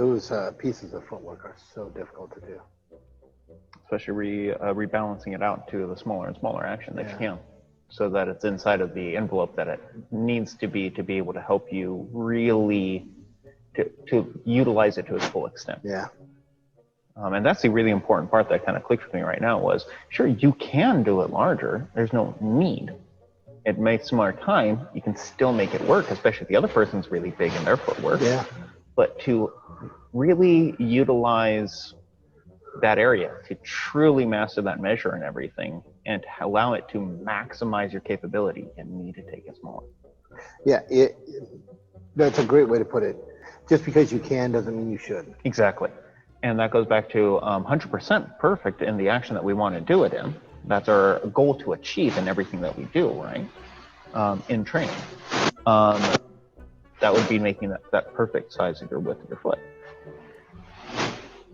those pieces of footwork are so difficult to do. Especially rebalancing it out to the smaller and smaller action that you can, so that it's inside of the envelope that it needs to be able to help you really to utilize it to its full extent. Yeah. And that's the really important part that kind of clicked with me right now was, sure, you can do it larger. There's no need. It makes more time. You can still make it work, especially if the other person's really big in their footwork. Yeah. But to really utilize that area, to truly master that measure and everything, and to allow it to maximize your capability, you need to take it smaller. Yeah, that's a great way to put it. Just because you can doesn't mean you should. Exactly. And that goes back to 100% perfect in the action that we want to do it in. That's our goal to achieve in everything that we do, right? In training. That would be making that perfect size of your width of your foot.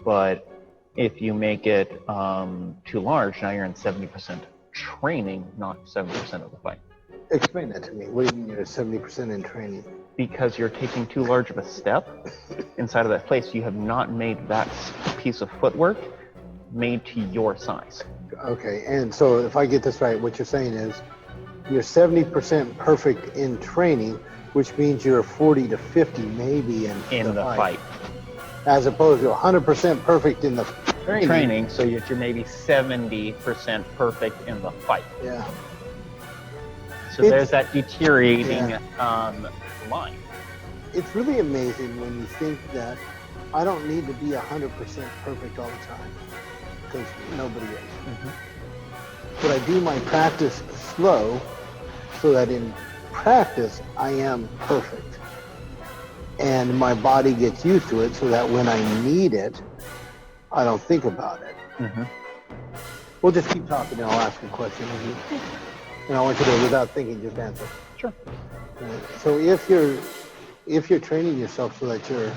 But if you make it too large, now you're in 70% training, not 70% of the fight. Explain that to me. What do you mean you're 70% in training? Because you're taking too large of a step inside of that place. You have not made that piece of footwork made to your size. Okay, and so if I get this right, what you're saying is you're 70% perfect in training, which means you're 40 to 50 maybe in the fight. As opposed to 100% perfect in the training. So you're maybe 70% perfect in the fight. Yeah. So there's that deteriorating line. It's really amazing when you think that I don't need to be 100% perfect all the time, because nobody is. Mm-hmm. But I do my practice slow so that in practice I am perfect. And my body gets used to it so that when I need it, I don't think about it. Mm-hmm. We'll just keep talking and I'll ask a question. And I want you to, without thinking, just answer. Sure. So if you're training yourself so that you're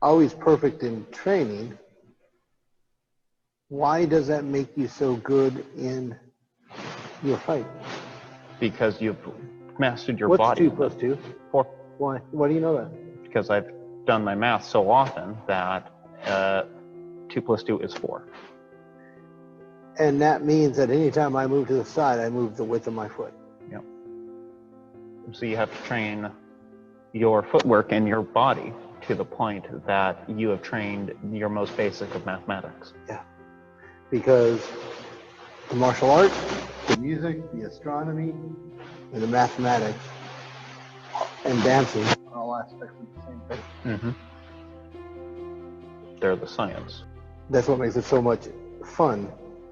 always perfect in training, why does that make you so good in your fight? Because you've mastered your body. What's 2 plus 2? 4. Why? Why do you know that? Because I've done my math so often that 2 plus 2 is 4. And that means that anytime I move to the side, I move the width of my foot. Yep. So you have to train your footwork and your body to the point that you have trained your most basic of mathematics. Yeah. Because the martial arts, the music, the astronomy, and the mathematics, and dancing are all aspects of the same thing. Mm-hmm. They're the science. That's what makes it so much fun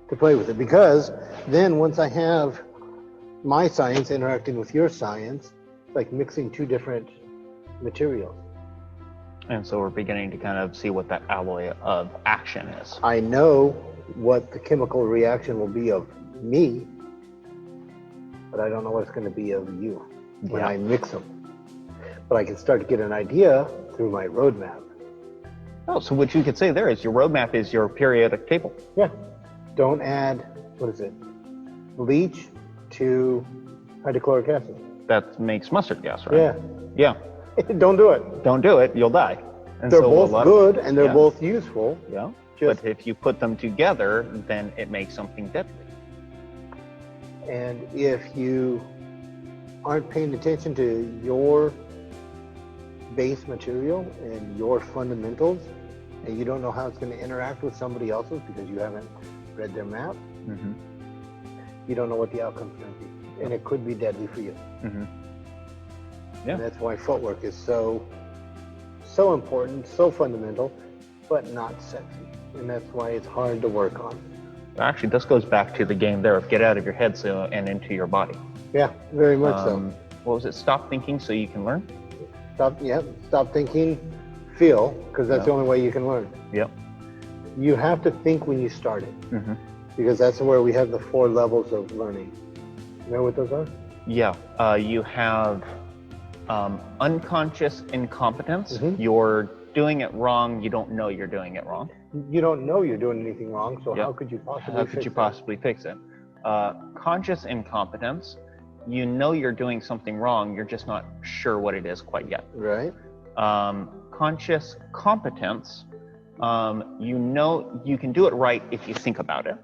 to play with it, because then once I have my science interacting with your science, it's like mixing 2 different materials. And so we're beginning to kind of see what that alloy of action is. I know what the chemical reaction will be of me, but I don't know what it's going to be of you when I mix them. But I can start to get an idea through my roadmap. Oh, so what you could say there is your roadmap is your periodic table. Yeah. Don't add, bleach to hydrochloric acid. That makes mustard gas, right? Yeah. Yeah. Don't do it. Don't do it, you'll die. And they're so both good and they're both useful. Yeah. But if you put them together, then it makes something deadly. And if you aren't paying attention to your base material and your fundamentals, and you don't know how it's going to interact with somebody else's because you haven't read their map, you don't know what the outcome's going to be. And it could be deadly for you. Yeah. And that's why footwork is so important, so fundamental, but not sexy. And that's why it's hard to work on. Actually, this goes back to the game there of get out of your head and into your body. Yeah, very much so. What was it? Stop thinking so you can learn? Stop thinking, feel, because that's the only way you can learn. Yep. You have to think when you start it, because that's where we have the 4 levels of learning. You know what those are? Yeah. You have unconscious incompetence. You're doing it wrong. You don't know you're doing it wrong. You don't know you're doing anything wrong, so how could you possibly fix it? Conscious incompetence. You know you're doing something wrong. You're just not sure what it is quite yet. Right. conscious competence, you can do it right if you think about it.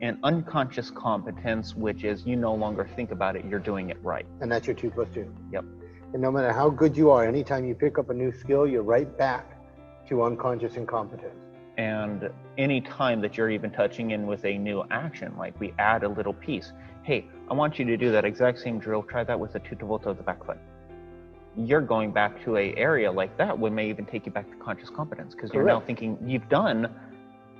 And unconscious competence, which is you no longer think about it, you're doing it right. And that's your 2 + 2. Yep. And no matter how good you are, anytime you pick up a new skill, you're right back to unconscious incompetence. And any time that you're even touching in with a new action, like we add a little piece, hey, I want you to do that exact same drill, try that with a tutovolta of the back foot. You're going back to a area like that would may even take you back to conscious competence, because you're now thinking you've done,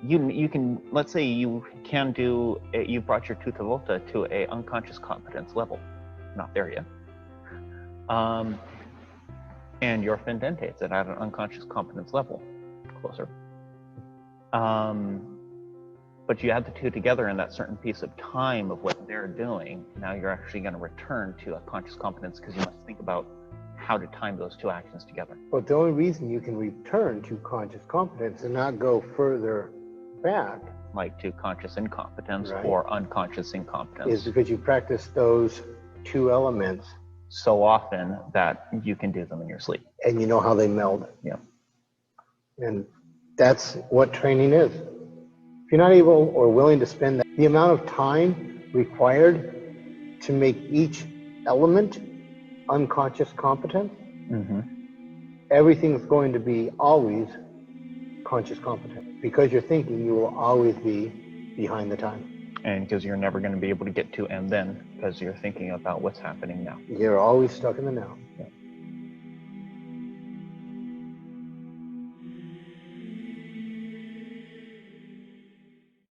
you can, let's say you can do, you brought your tutovolta to a unconscious competence level, not there yet. And your fendentates at an unconscious competence level, closer. But you add the two together in that certain piece of time of what they're doing. Now you're actually going to return to a conscious competence, because you must think about how to time those two actions together. But the only reason you can return to conscious competence and not go further back, like to conscious incompetence Right. or unconscious incompetence, is because you practice those 2 elements so often that you can do them in your sleep. and you know how they meld. Yeah. And that's what training is. If you're not able or willing to spend the amount of time required to make each element unconscious competence, everything's going to be always conscious competence. Because you're thinking, you will always be behind the time. And because you're never going to be able to get to and then, because you're thinking about what's happening now. You're always stuck in the now. Yeah.